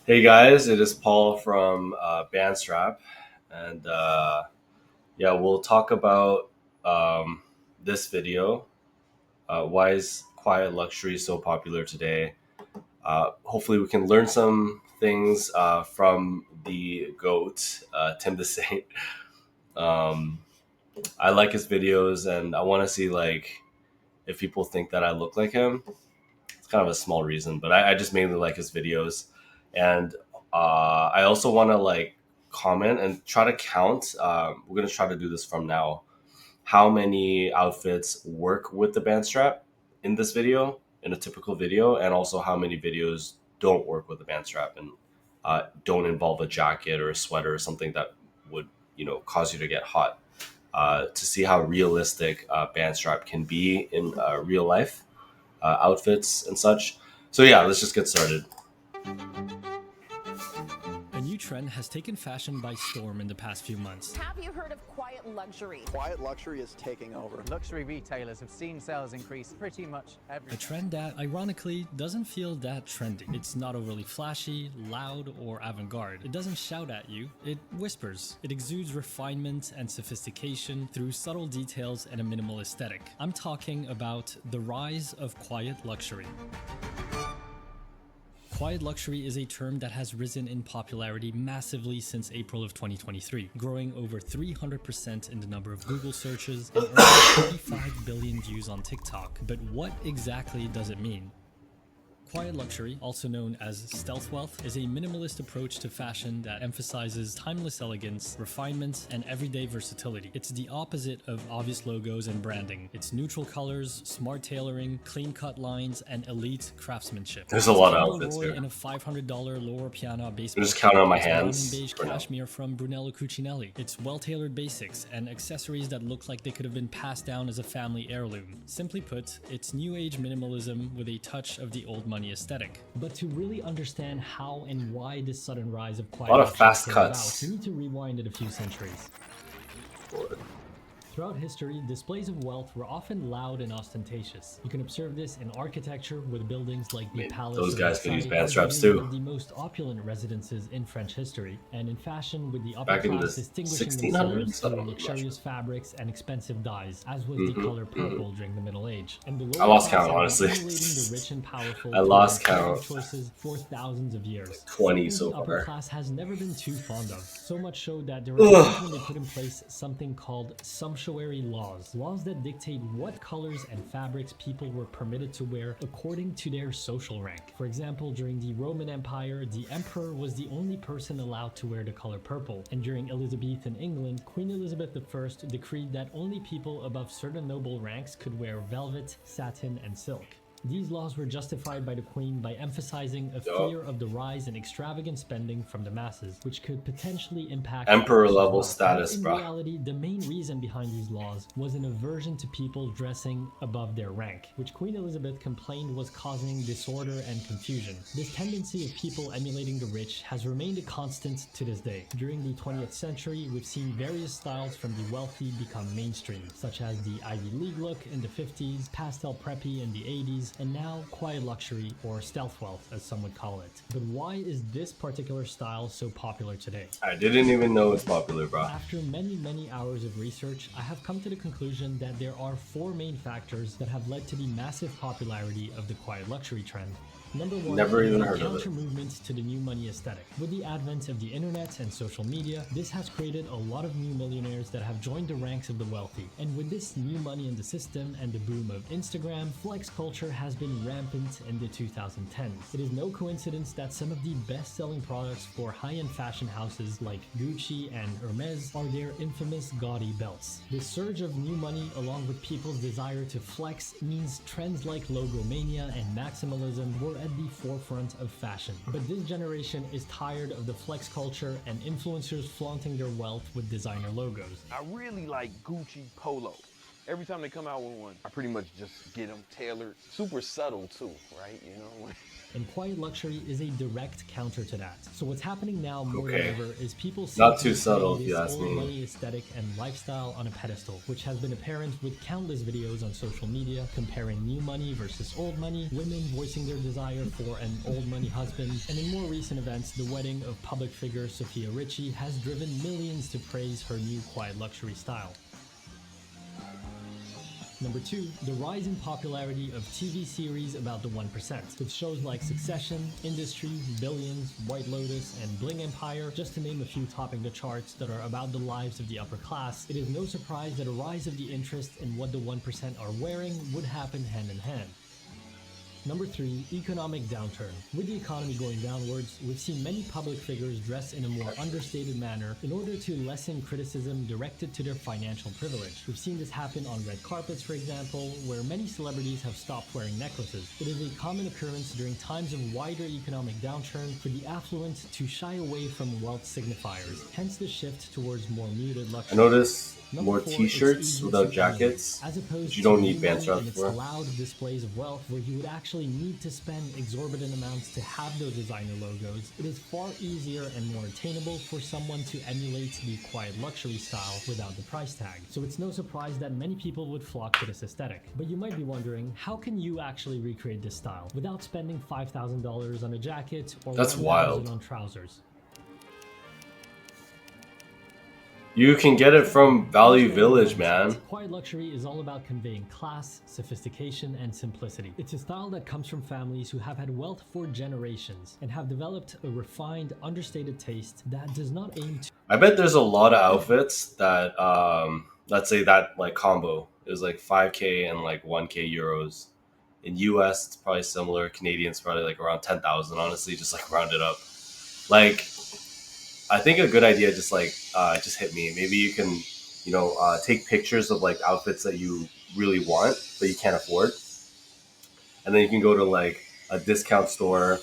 Hey guys, it is Paul from BandStrap, and yeah, we'll talk about this video. Why is quiet luxury so popular today? Hopefully, we can learn some things from the goat, Tim Dessaint. Um, I like his videos, and I want to see like if people think that I look like him. It's kind of a small reason, but I just mainly like his videos, and I also want to like comment and try to count. We're gonna try to do this from now. How many outfits work with the band strap in this video, in a typical video, and also how many videos don't work with the band strap and don't involve a jacket or a sweater or something that would cause you to get hot. To see how realistic band strap can be in real life outfits and such. So yeah, let's just get started. A new trend has taken fashion by storm in the past few months. Have you heard of quiet luxury? Quiet luxury is taking over. Luxury retailers have seen sales increase pretty much every A trend that, ironically, doesn't feel that trendy. It's not overly flashy, loud, or avant-garde. It doesn't shout at you, it whispers. It exudes refinement and sophistication through subtle details and a minimal aesthetic. I'm talking about the rise of quiet luxury. Quiet luxury is a term that has risen in popularity massively since April of 2023, growing over 300% in the number of Google searches and earning 35 billion views on TikTok. But what exactly does it mean? Quiet luxury, also known as stealth wealth, is a minimalist approach to fashion that emphasizes timeless elegance, refinement, and everyday versatility. It's the opposite of obvious logos and branding. It's neutral colors, smart tailoring, clean-cut lines, and elite craftsmanship. There's a lot of outfits Roy here. in a $500 Loro Piana baseball. I'm just counting on my It's brown hands and beige for now. cashmere from Brunello Cucinelli. It's well-tailored basics and accessories that look like they could have been passed down as a family heirloom. Simply put, it's new age minimalism with a touch of the old money aesthetic. But to really understand how and why this sudden rise of quiet A lot of luxury fast came cuts. about, we need to rewind it a few centuries. Throughout history, displays of wealth were often loud and ostentatious. You can observe this in architecture with buildings like the Palace those of guys could use Versailles, band straps arguably too. one of the most opulent residences in French history, and in fashion with the upper Back in the class distinguishing 1600s? themselves I through don't know, I'm not luxurious fabrics and expensive dyes, as was the color purple during the Middle Age. And the I lost lower count, class honestly. had been emulating the rich and powerful I lost through their count. choices for thousands of years. 20 Something so the upper far. class has never been too fond of. So much so that there were times when they put in place something called sumptuary laws. Laws that dictate what colors and fabrics people were permitted to wear according to their social rank. For example, during the Roman Empire, the emperor was the only person allowed to wear the color purple. And during Elizabethan England, Queen Elizabeth I decreed that only people above certain noble ranks could wear velvet, satin, and silk. These laws were justified by the Queen by emphasizing a fear of the rise in extravagant spending from the masses, which could potentially impact Emperor the level wealth. status, In bro. reality, the main reason behind these laws was an aversion to people dressing above their rank, which Queen Elizabeth complained was causing disorder and confusion. This tendency of people emulating the rich has remained a constant to this day. During the 20th century, we've seen various styles from the wealthy become mainstream, such as the Ivy League look in the 50s, pastel preppy in the 80s, and now quiet luxury, or stealth wealth as some would call it. But why is this particular style so popular today? I didn't even know it's popular, bro. After many hours of research, I have come to the conclusion that there are four main factors that have led to the massive popularity of the quiet luxury trend. Number one, Never is even the heard of it. counter movement to the new money aesthetic. With the advent of the internet and social media, this has created a lot of new millionaires that have joined the ranks of the wealthy. And with this new money in the system and the boom of Instagram, flex culture has been rampant in the 2010s. It is no coincidence that some of the best-selling products for high-end fashion houses like Gucci and Hermes are their infamous gaudy belts. This surge of new money, along with people's desire to flex, means trends like logomania and maximalism were at the forefront of fashion. But this generation is tired of the flex culture and influencers flaunting their wealth with designer logos. I really like Gucci polo. Every time they come out with one, I pretty much just get them tailored. Super subtle too, right? You know? And quiet luxury is a direct counter to that. So what's happening now more Okay. than ever is people Not simply too subtle, putting if you this ask old me. money aesthetic and lifestyle on a pedestal, which has been apparent with countless videos on social media comparing new money versus old money, women voicing their desire for an old money husband, and in more recent events, the wedding of public figure Sophia Richie has driven millions to praise her new quiet luxury style. Number 2, the rise in popularity of TV series about the 1%, with shows like Succession, Industry, Billions, White Lotus, and Bling Empire, just to name a few topping the charts that are about the lives of the upper class. It is no surprise that a rise of the interest in what the 1% are wearing would happen hand in hand. Number 3, economic downturn. With the economy going downwards, we've seen many public figures dress in a more understated manner in order to lessen criticism directed to their financial privilege. We've seen this happen on red carpets, for example, where many celebrities have stopped wearing necklaces. It is a common occurrence during times of wider economic downturn for the affluent to shy away from wealth signifiers, hence the shift towards more muted I luxury. noticed Number more 4, t-shirts it's easy without to emulate, jackets, as opposed which you to don't need new money BandStrap and its for. loud displays of wealth where you would actually need to spend exorbitant amounts to have those designer logos. It is far easier and more attainable for someone to emulate the quiet luxury style without the price tag. So it's no surprise that many people would flock to this aesthetic. But you might be wondering, how can you actually recreate this style without spending $5,000 on a jacket or That's $1,000 wild. on trousers? You can get it from Value Village, man. Quiet luxury is all about conveying class, sophistication, and simplicity. It's a style that comes from families who have had wealth for generations and have developed a refined, understated taste that does not aim to... I bet there's a lot of outfits that, let's say that like combo is like 5K and like 1K euros. In US, it's probably similar. Canadians probably like around 10,000. Honestly, just like round it up. Like, I think a good idea just hit me. Maybe you can, take pictures of like outfits that you really want but you can't afford, and then you can go to like a discount store.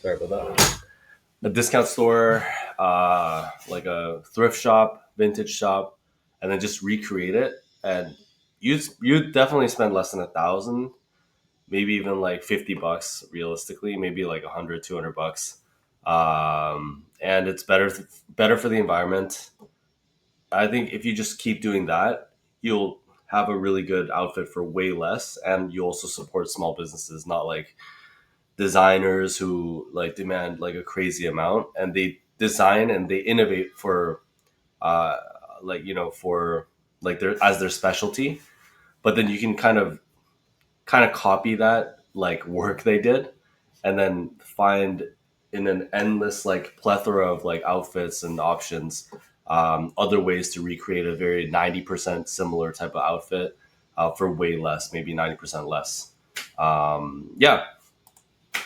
Sorry about that. A discount store, like a thrift shop, vintage shop, and then just recreate it. And you definitely spend less than 1,000, maybe even like $50 realistically, maybe like 100, $200. And it's better for the environment. I think if you just keep doing that, you'll have a really good outfit for way less, and you also support small businesses, not like designers who like demand like a crazy amount, and they design and they innovate for uh for like their specialty, but then you can kind of copy that like work they did, and then find in an endless like plethora of like outfits and options, other ways to recreate a very 90% similar type of outfit for way less, maybe 90% less. Yeah,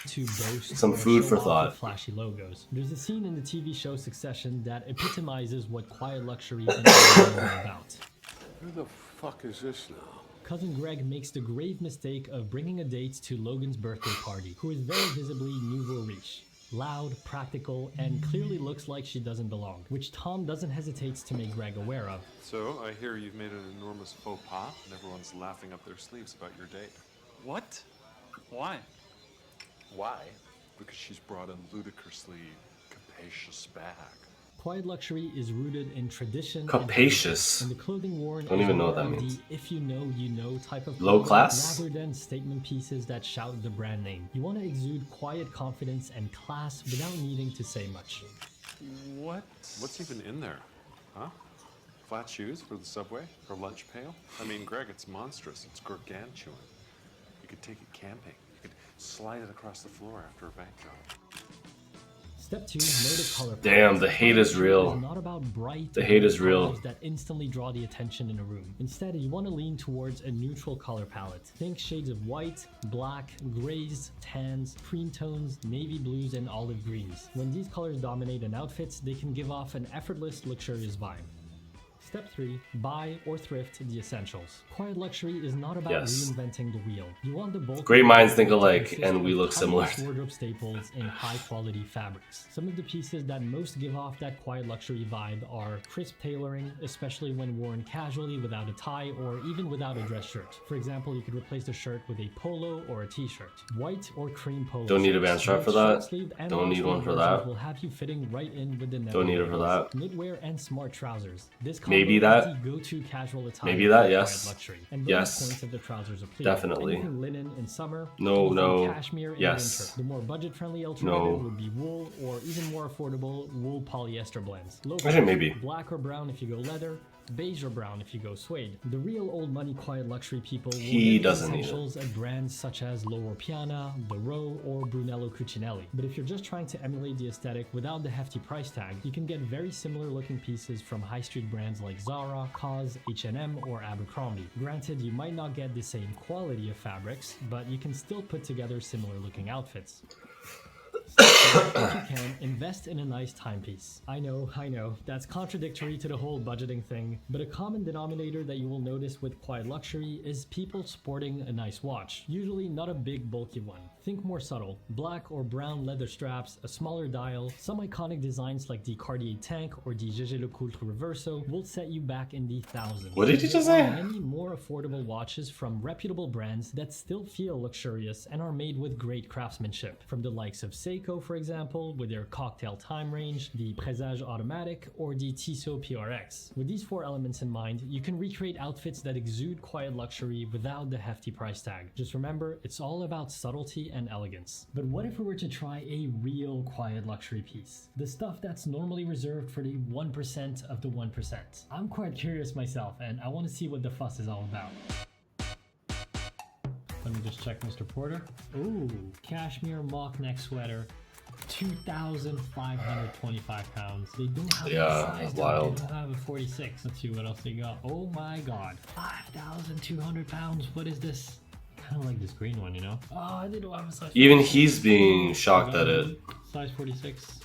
to boast some or food show for off with thought. flashy logos. There's a scene in the TV show Succession that epitomizes what quiet luxury and everything are about. Who the fuck is this now? Cousin Greg makes the grave mistake of bringing a date to Logan's birthday party, who is very visibly nouveau riche. Loud, practical, and clearly looks like she doesn't belong, which Tom doesn't hesitate to make Greg aware of. So, I hear you've made an enormous faux pas, and everyone's laughing up their sleeves about your date. What? Why? Why? Because she's brought a ludicrously capacious bag. Quiet luxury is rooted in tradition Capacious. and the clothing worn Don't is even know more what that of means. the if you know, you know type of Low clothing, class? rather than statement pieces that shout the brand name. You want to exude quiet confidence and class without needing to say much. What? What's even in there? Huh? Flat shoes for the subway? Or lunch pail? I mean, Greg, it's monstrous. It's gargantuan. You could take it camping. You could slide it across the floor after a bank job. Step 2, notice color palette. Damn, the hate is real. It's not about bright, The hate is bold real. colors that instantly draw the attention in a room. Instead, you want to lean towards a neutral color palette. Think shades of white, black, grays, tans, cream tones, navy blues, and olive greens. When these colors dominate an outfit, they can give off an effortless, luxurious vibe. Step 3, buy or thrift the essentials. Quiet luxury is not about Yes. reinventing the wheel. You want the bulk Great of minds it think to alike, consist and we of look similar. timeless wardrobe staples in high quality fabrics. Some of the pieces that most give off that quiet luxury vibe are crisp tailoring, especially when worn casually without a tie or even without a dress shirt. For example, you could replace the shirt with a polo or a t-shirt. White or cream polo Don't need a shirts, BandStrap both for that. short-sleeved and Don't need one long-sleeved for versions that. will have you fitting right in with the never Don't need it for ladies. that. Knitwear and smart trousers. This combo Maybe is that. the go-to casual attire Maybe that, for yes. quiet luxury. And bonus Yes. points if the trousers are pleated. Definitely. Anything linen in summer, No, anything no, cashmere in yes. winter. The more budget-friendly alternative No. would be wool, or even more affordable, wool polyester blends. Low Actually, cost, maybe. black or brown if you go leather, beige or brown if you go suede. The real old money quiet luxury people will He get the doesn't need it. essentials at brands such as Loro Piana, The Row, or Brunello Cucinelli. But if you're just trying to emulate the aesthetic without the hefty price tag, you can get very similar looking pieces from high street brands like Zara, COS, H&M, or Abercrombie. Granted, you might not get the same quality of fabrics, but you can still put together similar looking outfits. If you can, invest in a nice timepiece. I know, that's contradictory to the whole budgeting thing, but a common denominator that you will notice with quiet luxury is people sporting a nice watch, usually not a big bulky one. Think more subtle, black or brown leather straps, a smaller dial, some iconic designs like the Cartier Tank or the Gégé Lecoultre Reverso will set you back in the thousands. What did he just There say? are many more affordable watches from reputable brands that still feel luxurious and are made with great craftsmanship, from the likes of Seiko, for example, with their cocktail time range, the Présage Automatic, or the Tissot PRX. With these four elements in mind, you can recreate outfits that exude quiet luxury without the hefty price tag. Just remember, it's all about subtlety and elegance. But what if we were to try a real quiet luxury piece? The stuff that's normally reserved for the 1% of the 1%. I'm quite curious myself, and I want to see what the fuss is all about. Let me just check Mr. Porter. Ooh, cashmere mock neck sweater. 2,525 pounds. They don't have Yeah, a size. that's They wild. don't have a 46. Let's see what else they got. Oh my god. 5,200 pounds. What is this? Kind of like this green one, you know? Oh, they don't have a size. Even 46. he's being shocked at it. Size 46.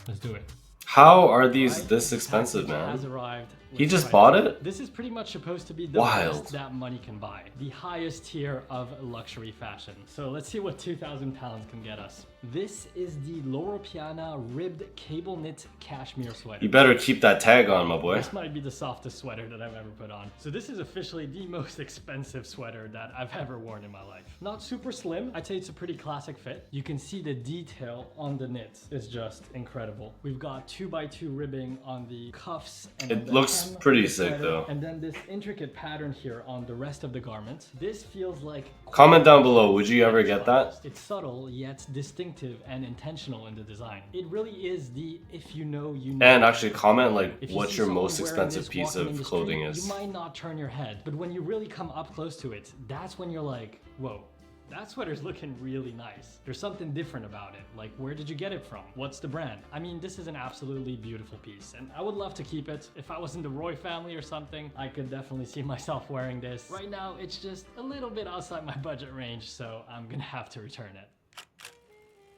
Let's do it. How are these this expensive, Has man? arrived. He Let's just try bought this. it? This is pretty much supposed to be the Wild. best that money can buy. The highest tier of luxury fashion. So let's see what 2,000 pounds can get us. This is the Loro Piana ribbed cable knit cashmere sweater. You better keep that tag on, my boy. This might be the softest sweater that I've ever put on. So this is officially the most expensive sweater that I've ever worn in my life. Not super slim. I'd say it's a pretty classic fit. You can see the detail on the knit is just incredible. We've got 2x2 ribbing on the cuffs and on It the looks hem of pretty the sick, sweater, though. and then this intricate pattern here on the rest of the garment. This feels like... Comment down below, would you ever get that? It's subtle yet distinctive and intentional in the design. It really is the if you know, you know. And actually comment like If you what see your someone most wearing expensive this piece walking in of the clothing street, is. You might not turn your head, but when you really come up close to it, that's when you're like, whoa. That sweater's looking really nice. There's something different about it. Like, where did you get it from? What's the brand? I mean, this is an absolutely beautiful piece, and I would love to keep it. If I was in the Roy family or something, I could definitely see myself wearing this. Right now, it's just a little bit outside my budget range, so I'm gonna have to return it.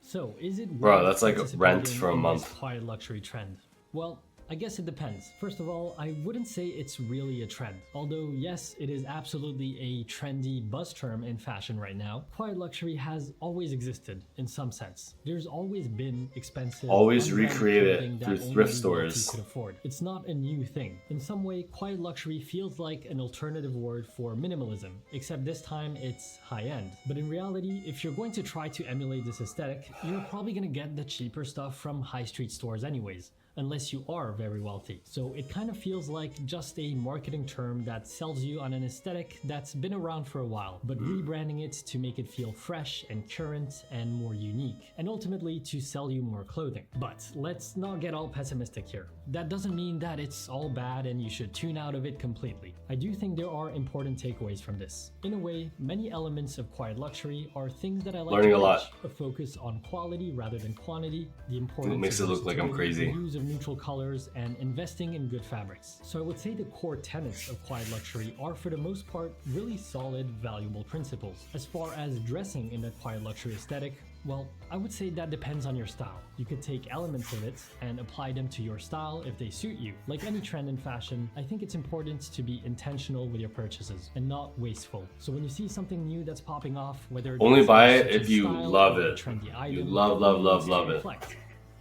So, is it Bro, worth that's like rent participating for a in month. this quiet luxury trend? Well, I guess it depends. First of all, I wouldn't say it's really a trend. Although, yes, it is absolutely a trendy buzz term in fashion right now. Quiet luxury has always existed in some sense. There's always been expensive, Always unbranded recreate it clothing that through only thrift wealthy stores. could afford. It's not a new thing. In some way, quiet luxury feels like an alternative word for minimalism, except this time it's high-end. But in reality, if you're going to try to emulate this aesthetic, you're probably gonna get the cheaper stuff from high street stores anyways, unless you are very wealthy. So it kind of feels like just a marketing term that sells you on an aesthetic that's been around for a while, but rebranding it to make it feel fresh and current and more unique, and ultimately to sell you more clothing. But let's not get all pessimistic here. That doesn't mean that it's all bad and you should tune out of it completely. I do think there are important takeaways from this. In a way, many elements of quiet luxury are things that I like Learning to a lot. preach. A focus on quality rather than quantity, the importance makes of it look like I'm versatility, crazy. the use of neutral colors, and investing in good fabrics. So I would say the core tenets of quiet luxury are for the most part really solid, valuable principles. As far as dressing in that quiet luxury aesthetic, Well, I would say that depends on your style. You could take elements of it and apply them to your style if they suit you. Like any trend in fashion, I think it's important to be intentional with your purchases and not wasteful. So when you see something new that's popping off, whether Only it's buy a it certain if you style love or a it. trendy You item, love, love, love, just love it. reflect,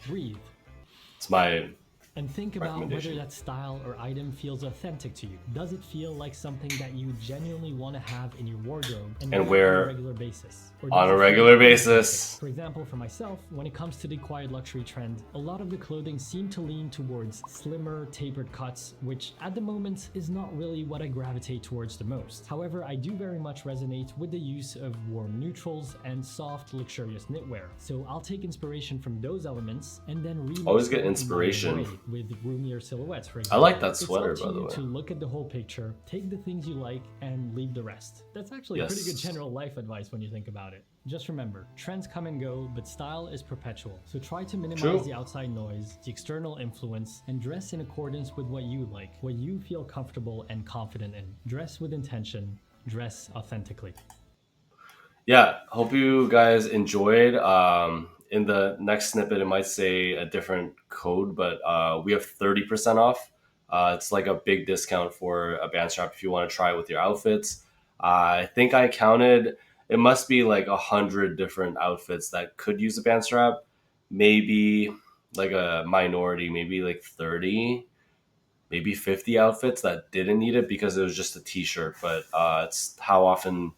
breathe, It's my and think about whether recommendation. that style or item feels authentic to you. Does it feel like something that you genuinely want to have in your wardrobe And wear on wear a regular basis? Or on does a it feel regular inauthentic? basis. For example, for myself, when it comes to the quiet luxury trend, a lot of the clothing seemed to lean towards slimmer, tapered cuts, which at the moment is not really what I gravitate towards the most. However, I do very much resonate with the use of warm neutrals and soft, luxurious knitwear. So I'll take inspiration from those elements and then remix Always get them in my own inspiration. way with roomier silhouettes, for I example. like that It's sweater, up to by the you way. to look at the whole picture, take the things you like, and leave the rest. That's actually pretty good Yes. general life advice when you think about it. Just remember, trends come and go, but style is perpetual. So try to minimize True. the outside noise, the external influence, and dress in accordance with what you like, what you feel comfortable and confident in. Dress with intention, dress authentically. Yeah, hope you guys enjoyed. In the next snippet, it might say a different code, but we have 30% off. It's like a big discount for a band strap if you want to try it with your outfits. I think I counted, it must be like 100 different outfits that could use a band strap. Maybe like a minority, maybe like 30, maybe 50 outfits that didn't need it because it was just a t-shirt. But it's how often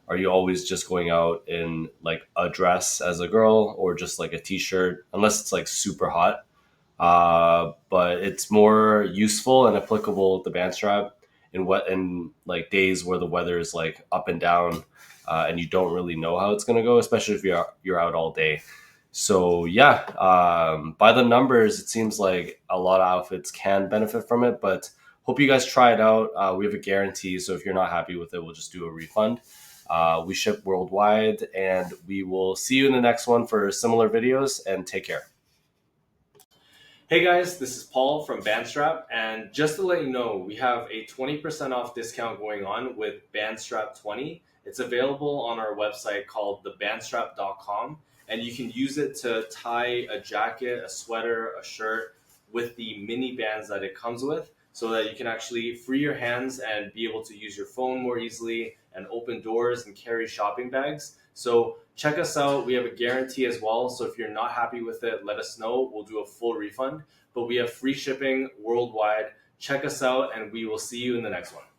are you always just going out in like a dress as a girl or just like a t-shirt unless it's like super hot, but it's more useful and applicable with the band strap in like days where the weather is like up and down, and you don't really know how it's going to go, especially if you're out all day. So yeah, by the numbers, it seems like a lot of outfits can benefit from it, but hope you guys try it out. We have a guarantee, so if you're not happy with it, we'll just do a refund. We ship worldwide, and we will see you in the next one for similar videos, and take care. Hey guys, this is Paul from BandStrap, and just to let you know, we have a 20% off discount going on with BandStrap 20. It's available on our website called thebandstrap.com, and you can use it to tie a jacket, a sweater, a shirt with the mini bands that it comes with, so that you can actually free your hands and be able to use your phone more easily and open doors and carry shopping bags. So check us out. We have a guarantee as well. So if you're not happy with it, let us know. We'll do a full refund. But we have free shipping worldwide. Check us out, and we will see you in the next one.